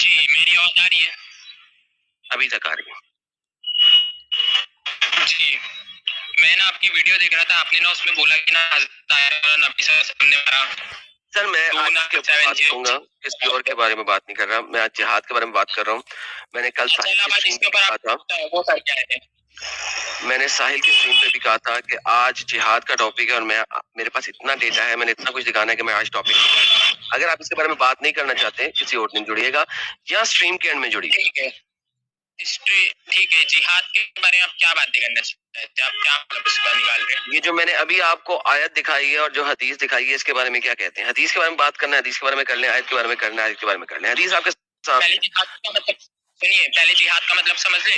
جی میری آواز آ رہی ہے؟ ابھی تک آ رہی ہے. جی میں نا آپ کی ویڈیو دیکھ رہا تھا، آپ نے نا اس میں بولا کہ نا حضرت نبی صلی اللہ علیہ وسلم نے مارا. سر میں آج اس کے اوپر بات کروں گا، کسی اور کے بارے میں بات نہیں کر رہا، میں آج جہاد کے بارے میں بات کر رہا ہوں. میں نے کل ساحل کی اسٹریم پہ بھی کہا تھا، میں نے ساحل کی اسٹریم پہ بھی کہا تھا کہ آج جہاد کا ٹاپک ہے، اور میرے پاس اتنا ڈیٹا ہے، میں نے اتنا کچھ دکھانا ہے کہ میں آج ٹاپک، اگر آپ اس کے بارے میں بات نہیں کرنا چاہتے کسی اور دن جڑیے گا یا اسٹریم کے اینڈ میں جڑیے. ٹھیک ہے جہاد کے بارے میں آپ کیا باتیں کرنا چاہتے ہیں؟ آپ کیا مطلب اس کا نکال رہے ہیں؟ یہ جو میں نے ابھی آپ کو آیت دکھائی ہے اور جو حدیث دکھائی ہے، اس کے بارے میں کیا کہتے ہیں؟ حدیث کے بارے میں بات کرنا ہے، حدیث کے بارے میں کر لیں، آیت کے بارے میں کرنا ہے، آیت کے بارے میں کر لیں. حدیث آپ کے پہلے سامنے. جہاد کا مطلب سنیے، پہلے جہاد کا مطلب سمجھ لیں.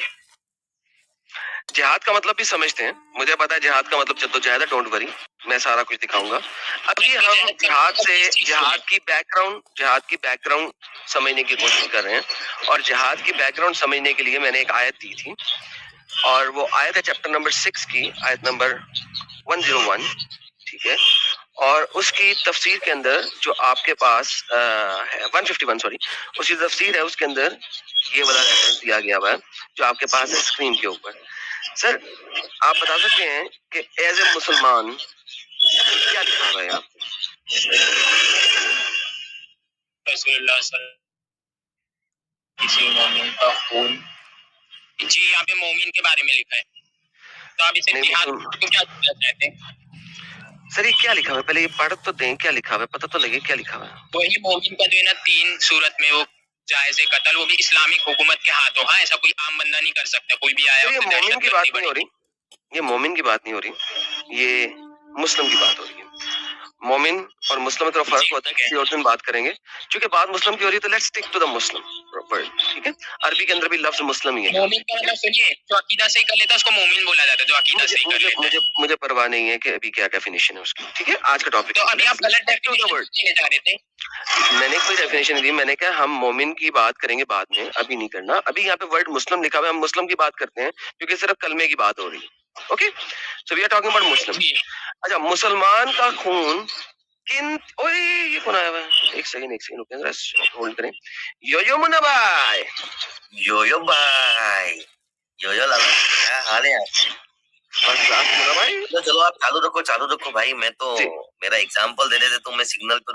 جہاد کا مطلب بھی سمجھتے ہیں، مجھے پتا ہے جہاد کا مطلب جدوجہد ہے، ڈونٹ وری، میں سارا کچھ دکھاؤں گا. ابھی ہم جہاد کی بیک گراؤنڈ سمجھنے کی کوشش کر رہے ہیں، اور جہاد کی بیک گراؤنڈ سمجھنے کے لیے میں نے ایک آیت دی تھی، اور وہ آیت ہے چیپٹر نمبر 6 کی، آیت نمبر 101. ٹھیک ہے، اور اس کی تفسیر کے اندر جو آپ کے پاس ہے 151، سوری، اس کی تفسیر ہے، اس کے اندر یہ والا ریفرنس دیا گیا ہوا ہے جو آپ کے پاس ہے اسکرین کے اوپر. سر آپ بتا سکتے ہیں کہ ایز اے مسلمان کیا لکھا ہوا ہے یہاں؟ رسول اللہ صلی اللہ علیہ وسلم کسی مومن کا خون. جی یہاں پہ مومن کے بارے میں لکھا ہے، تو آپ اسے جہاد کو کیا چاہتے ہیں؟ سر یہ کیا لکھا ہوا ہے؟ پہلے یہ پڑھ تو دیں، کیا لکھا ہوا ہے، پتہ تو لگے کیا لکھا ہوا ہے. وہی مومن کا جو ہے نا 3 صورت میں وہ جائز قتل، وہ بھی اسلامک حکومت کے ہاتھوں. ہاں ایسا کوئی عام بندہ نہیں کر سکتا، کوئی بھی آیا. یہ مومن کی بات نہیں ہو رہی، یہ مومن کی بات نہیں ہو رہی، یہ مسلم کی بات ہو رہی ہے. مومن اور مسلم میں تھوڑا فرق ہوتا ہے، کسی اور دن بات کریں گے. چونکہ بات مسلم کی ہو رہی ہے تو لیٹس اسٹک ٹو دا مسلم. ٹھیک ہے، عربی کے اندر بھی لفظ مسلم ہی ہے. مومن کا مطلب سنیے، جو عقیدہ صحیح کر لیتا ہے اس کو مومن بولا جاتا ہے، جو عقیدہ صحیح کر لیتا ہے. مجھے پرواہ نہیں ہے کہ ابھی کیا ڈیفینیشن ہے اس کی. ٹھیک ہے، آج کا ٹاپک تو ابھی آپ غلط ڈیفینیشن دینے جا رہے تھے. میں نے کوئی ڈیفینیشن دی، میں نے کہا ہم مومن کی بات کریں گے بعد میں، ابھی نہیں کرنا. ابھی یہاں پہ ورڈ مسلم لکھا ہوا ہے، ہم مسلم کی بات کرتے ہیں کیونکہ صرف کلمے کی بات ہو رہی ہے. Okay, so we are talking about Muslim. اچھا، مسلمان کا خون کن، اوئے یہ کون آیا ہوا ہے؟ ایک سیکنڈ رکیں ذرا، ہولڈ کریں. یو منا بھائی، یو بھائی، یو لالا کیا حال ہے آپ؟ بس آپ منا بھائی، چلو آپ چالو رکھو بھائی. میں تو میرا ایگزامپل دے رہے تھے تو میں سگنل پہ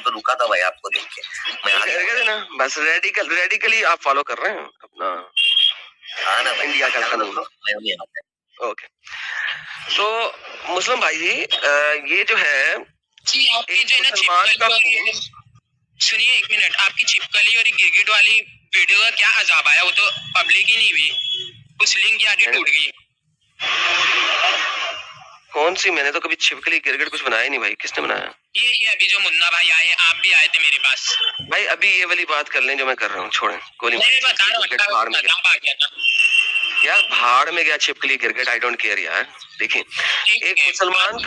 رکا تھا بھائی، آپ کو دیکھ کے میں کہہ دینا بس. ریڈیکلی آپ فالو کر رہے ہیں اپنا انڈیا کا قانون. اوکے، تو مسلم بھائی جی، یہ جو ہے جی آپ کی جو ہے نا مسلمان کا خون، سنیے ایک منٹ، آپ کی چھپکلی اور گرگٹ والی ویڈیو کا کیا عذاب آیا؟ وہ تو پبلک ہی نہیں ہوئی، کچھ لنک یا ٹوٹ گئی. کون سی؟ میں نے تو کبھی چھپکلی گرگٹ کچھ بنایا نہیں بھائی. کس نے بنایا؟ یہ ابھی جو منا بھائی آئے، آپ بھی آئے تھے میرے پاس. بھائی ابھی یہ والی بات کر لیں جو میں کر رہا ہوں، چھوڑیں. گولی میں بتا رہا ہوں یار بھاڑ میں گیا چھپکلی گرگٹ، آئی ڈونٹ کیئر یار. دیکھیں، ایک مسلمان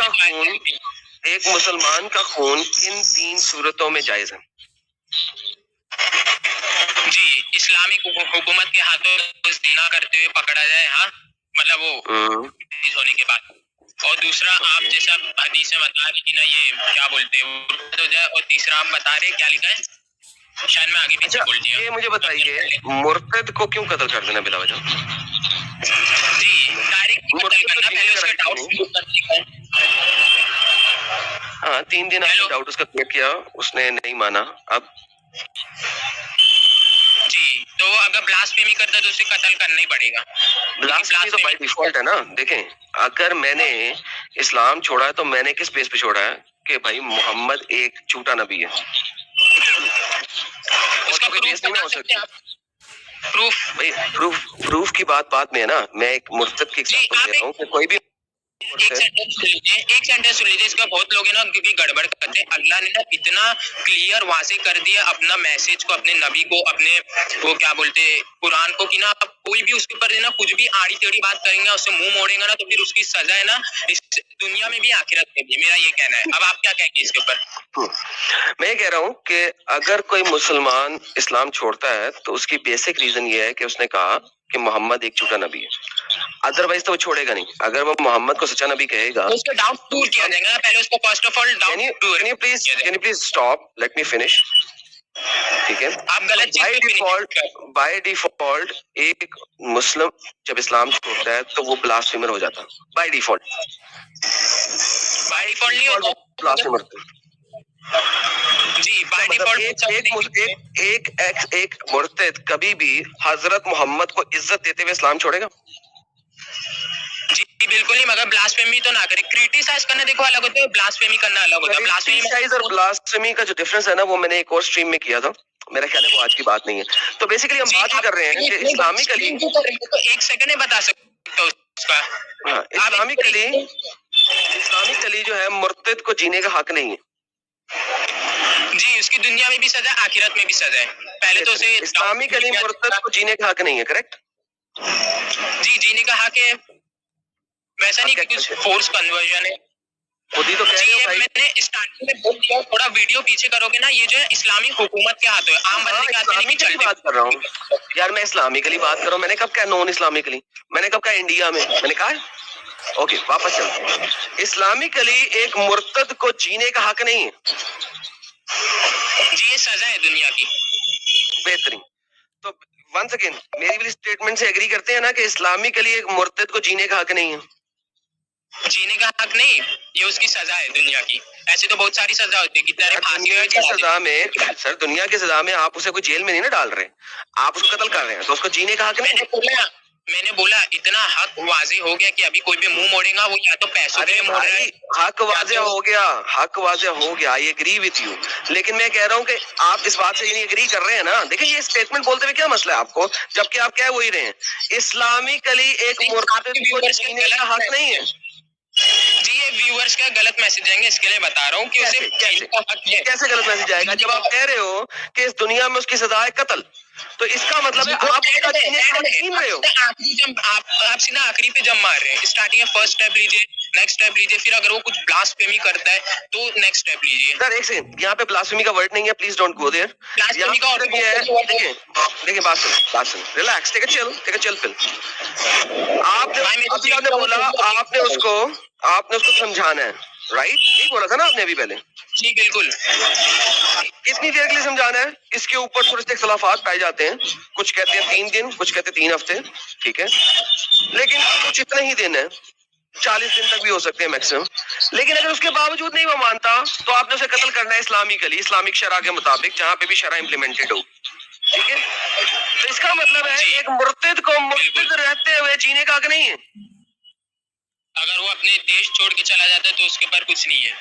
کا خون کن 3 صورتوں میں جائز ہے؟ جی اسلامک حکومت کے ہاتھوں زنا کرتے ہوئے پکڑا جائے، ہاں مطلب وہ ہونے کے بعد. اور دوسرا آپ جیسا حدیث میں بتا رہی تھی نا، یہ کیا بولتے ہیں ہو جائے. اور تیسرا آپ بتا رہے کیا لکھا ہے، شاید میں آگے پیچھے بول دیا. یہ مجھے بتائیے، مرتد کو کیوں قتل کر دینا بلا وجہ؟ جی ڈائریکٹ قتل کرنا، پہلے اس کے ڈاؤٹس دور کرنے کا. ہاں 3 دن آپ نے ڈاؤٹ اس کا کلیئر کیا، اس نے نہیں مانا. اب جی تو اگر بلاسفیمی کرتا ہے تو اسے قتل کرنا ہی پڑے گا. بلاسفیمی تو بائی ڈیفالٹ ہے نا. دیکھیں، اگر میں نے اسلام چھوڑا ہے تو میں نے کس بیس پہ چھوڑا ہے کہ بھائی محمد ایک جھوٹا نبی ہے. اس کا پروف بتا سکتے ہیں آپ؟ پروف کی بات میں ہے نا. میں ایک مرتد کی ایگزامپل دے رہا ہوں کہ کوئی بھی ایک سینٹینس سن لیجیے. اس کا بہت لوگ ہیں نا کیونکہ گڑبڑ کرتے ہیں. اللہ نے نا اتنا کلیئر واضح کر دیا اپنا میسج کو، اپنے نبی کو، اپنے وہ کیا بولتے قرآن کو، کہ نا کوئی بھی اس کے اوپر نا کچھ بھی آڑی ٹیڑھی بات کریں گے، اس سے منہ موڑے گا نا، تو پھر اس کی سزا ہے نا اس دنیا میں بھی آخرت میں بھی. میرا یہ کہنا ہے. اب آپ کیا کہیں گے اس کے اوپر؟ میں یہ کہہ رہا ہوں کہ اگر کوئی مسلمان اسلام چھوڑتا ہے تو اس کی بیسک ریزن یہ ہے کہ اس نے کہا کہ محمد ایک جھوٹا نبی ہے. ادروائز تو وہ چھوڑے گا نہیں. اگر وہ محمد کو سچا نبی کہے گا، اس کا ڈاؤٹ دور کیا جائے گا. پہلے اس کو first of all doubt Can you please stop? Let me finish. ٹھیک ہے. آپ غلط چیز پہ بھی نہیں بائی ڈیفالٹ ایک مسلم جب اسلام چھوڑتا ہے تو وہ بلاسفیمر ہو جاتا بائی ڈیفالٹ. بائی ڈیفالٹ نہیں ہوتا بلاسفیمر جی، بائی ڈیفالٹ ایک مرتد کبھی بھی حضرت محمد کو عزت دیتے ہوئے اسلام چھوڑے گا؟ جی بالکل نہیں، مگر بلاسفیمی تو نہ کرے. کریٹیسائز کرنا دیکھو الگ ہوتا ہے، بلاسفیمی کرنا الگ ہوتا ہے. کریٹیسائز اور بلاسفیمی کا جو ڈفرنس ہے نا، وہ میں نے ایک اور اسٹریم میں کیا تھا. میرا خیال ہے وہ آج کی بات نہیں ہے. تو بیسیکلی ہم بات ہی کر رہے ہیں کہ اسلامکلی ایک سیکنڈ میں بتا سکتے ہو اس کا. اسلامکلی جو ہے مرتد کو جینے کا حق نہیں ہے. جی، اس کی دنیا میں بھی سزا ہے، آخرت میں بھی سزا ہے. پہلے تو اسے اسلامکلی مرتد کو جینے کا حق نہیں ہے، کریکٹ؟ جی، جینے کا حق ہے. ویسا نہیں کہ کچھ فورس کنورژن ہے. خود ہی تو کہہ رہے ہو بھائی. میں نے اسٹارٹنگ میں بول دیا، تھوڑا ویڈیو پیچھے کرو گے نا، یہ جو ہے اسلامی حکومت کے ہاتھ ہے، عام بندے کے ہاتھ نہیں چلتی. بات کر رہا ہوں یار، میں اسلامکلی بات کر رہا ہوں. میں نے کب کہا نان اسلامکلی؟ میں نے کب کہا انڈیا میں؟ میں نے کہا اوکے واپس چلتے. اسلامکلی ایک مرتد کو جینے کا حق نہیں ہے. جی، یہ سزا ہے دنیا کی. بہترین. تو ونس اگین میری بھی اسٹیٹمنٹ سے ایگری کرتے ہیں نا کہ اسلامکلی ایک مرتد کو جینے کا حق نہیں ہے. جینے کا حق نہیں، یہ اس کی سزا ہے دنیا کی. ایسے تو بہت ساری سزا ہوتی ہے. دنیا کی سزا میں سر، دنیا کی سزا میں آپ اسے کوئی جیل میں نہیں نا ڈال رہے، آپ اس کو قتل کر رہے ہیں، تو اس کو جینے کا حق نہیں. میں نے بولا اتنا حق واضح ہو گیا کہ ابھی کوئی بھی منہ موڑے گا، وہ یا تو پیسوں کے لیے موڑ رہا ہے. حق واضح ہو گیا، حق واضح ہو گیا. I agree with you. لیکن میں کہہ رہا ہوں کہ آپ اس بات سے نہیں ایگری کر رہے ہیں نا. دیکھیں یہ اسٹیٹمنٹ بولتے ہوئے کیا مسئلہ ہے آپ کو، جبکہ آپ کہہ وہی رہے ہیں اسلامکلی ایک مرتد کو جینے کا حق نہیں ہے. جی، یہ ویورز کا غلط میسج جائیں گے، اس کے لیے بتا رہا ہوں کہ اسے جینے کا حق ہے. کیسے غلط میسج آئے گا جب آپ کہہ رہے ہو کہ اس دنیا میں اس کی سزا ہے قتل؟ تو اس کا مطلب ہے آپ اس کا جینے کا حق چھین رہے ہو. آپ سیدھا آخری پہ جم مار رہے ہیں. اسٹارٹنگ میں فرسٹ اسٹیپ لیجیے، نیکسٹ اسٹیپ لیجیے، پھر اگر وہ کچھ بلاسفیمی کرتا ہے تو نیکسٹ اسٹیپ لیجیے. سر ایک سیکنڈ، یہاں پہ بلاسفیمی کا ورڈ نہیں ہے، please don't go there. Blasphemy کا اور دیکھیں بات سن، ریلیکس، ٹیک اے چل پل. آپ نے بولا آپ نے اس کو سمجھانا ہے، رائٹ؟ نہیں بولا تھا نا آپ نے ابھی پہلے؟ جی بالکل. کتنی دیر کے لیے سمجھانا ہے؟ اس کے اوپر تھوڑے سے اختلافات پائے جاتے ہیں. کچھ کہتے ہیں 3 دن، کچھ کہتے ہیں 3 ہفتے، ٹھیک ہے. لیکن کچھ اتنے ہی دن ہے، 40 دن تک بھی ہو سکتے ہیں میکسیمم. لیکن اگر اس کے باوجود نہیں وہ مانتا تو آپ نے اسے قتل کرنا ہے اسلامکلی، اسلامک شرع کے مطابق، جہاں پہ بھی شرع امپلیمنٹڈ ہو. ٹھیک ہے. تو اس کا مطلب ہے ایک مرتد کو مرتد رہتے ہوئے جینے کا حق نہیں ہے. اگر وہ اپنے دیش چھوڑ کے چلا جاتا ہے تو اس کے اوپر کچھ نہیں ہے.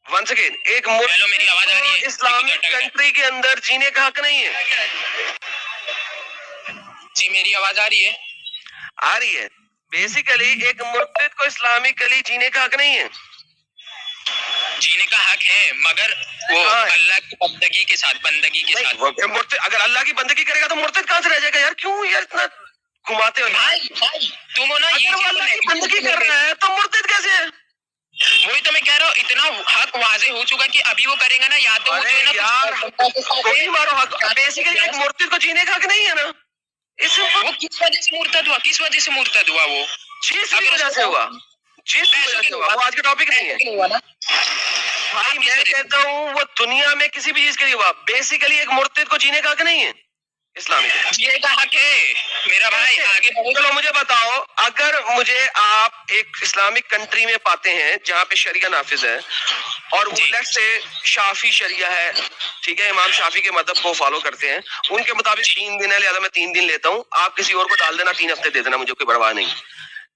ونس اگین ایک مرتد اسلامک کنٹری کے اندر جینے کا حق نہیں ہے. جی میری آواز آ رہی ہے؟ آ رہی ہے. بیسیکلی ایک مرتد کو اسلامکلی جینے کا حق نہیں ہے. جینے کا حق ہے، مگر وہ اللہ کی بندگی کے ساتھ اگر اللہ کی بندگی کرے گا تو مرتد کہاں سے رہ جائے گا یار؟ کیوں یار اتنا گھماتے ہو؟ تم ہو نا، اگر وہ اللہ کی بندگی کر رہا ہے تو مرتد کیسے ہے؟ وہی تو میں کہہ رہا ہوں، اتنا حق واضح ہو چکا کہ ابھی وہ کرے گا نا، یا تو کوئی مارو حق. بیسیکلی ایک مرتد کو جینے کا حق نہیں ہے نا. وہ کس وجہ سے مرتد ہوا؟ کس وجہ سے مرتد ہوا؟ وہ جس وجہ سے ہوا، جس وجہ سے ہوا، وہ آج کا ٹاپک نہیں ہے بھائی. میں کہتا ہوں وہ دنیا میں کسی بھی چیز کے لیے ہوا. بیسیکلی ایک مرتد کو جینے کا حق نہیں ہے اسلامی. جینے کا حق ہے میرا بھائی. آگے چلو مجھے بتاؤ، اگر مجھے آپ ایک اسلامک کنٹری میں پاتے ہیں جہاں پہ شریعہ نافذ ہے، اور وہ لیٹس سے شافی شریعہ ہے، ٹھیک ہے، امام شافی کے مذہب کو فالو کرتے ہیں، ان کے مطابق 3 دن ہے، لہٰذا میں 3 دن لیتا ہوں، آپ کسی اور کو ڈال دینا 3 ہفتے دے دینا، مجھے کوئی پرواہ نہیں.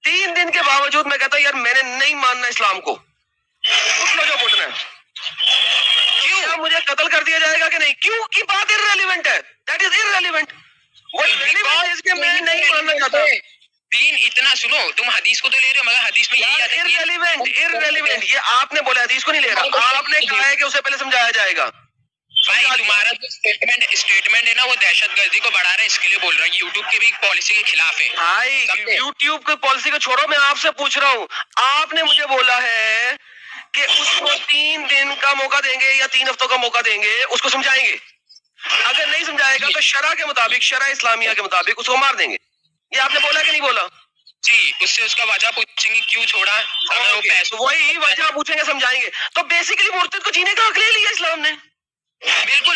3 دن کے باوجود میں کہتا ہوں یار میں نے نہیں ماننا اسلام کو، اٹھ لو جو پٹنا ہے. کیوں مجھے قتل کر دیا جائے گا کہ نہیں؟ کیوں کی بات irrelevant ہے. That is irrelevant. وہ relevant ہے اس کے میں نہیں ماننا چاہتا. دین اتنا سنو، تم حدیث کو تو لے رہے ہو، مگر حدیث میں یہی آتا ہے irrelevant. یہ آپ نے بولا، حدیث کو نہیں لے رہا. آپ نے کہا ہے کہ اسے پہلے سمجھایا جائے گا. بھائی تمہارا جو اسٹیٹمنٹ ہے نا، وہ دہشت گردی کو بڑھا رہا ہے، اس کے لیے بول رہا ہے. یوٹیوب کے بھی پالیسی کے خلاف ہے. بھائی یوٹیوب کی پالیسی کو چھوڑو، میں آپ سے پوچھ رہا ہوں. آپ نے مجھے بولا ہے کہ اس کو 3 دن کا موقع دیں گے یا 3 ہفتوں کا موقع دیں گے، اس کو سمجھائیں گے. اگر نہیں سمجھائے گا تو شرع کے مطابق، شرع اسلامیہ کے مطابق اس کو مار دیں گے. یہ آپ نے بولا کہ نہیں بولا؟ جی، اس سے اس کا وجہ پوچھیں گے کیوں چھوڑا. وہی وجہ پوچھیں گے، سمجھائیں گے. تو بیسیکلی مرتد کو جینے کا حق لے لیا اسلام نے. بالکل،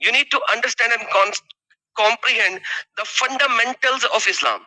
You need to understand and comprehend the fundamentals of Islam.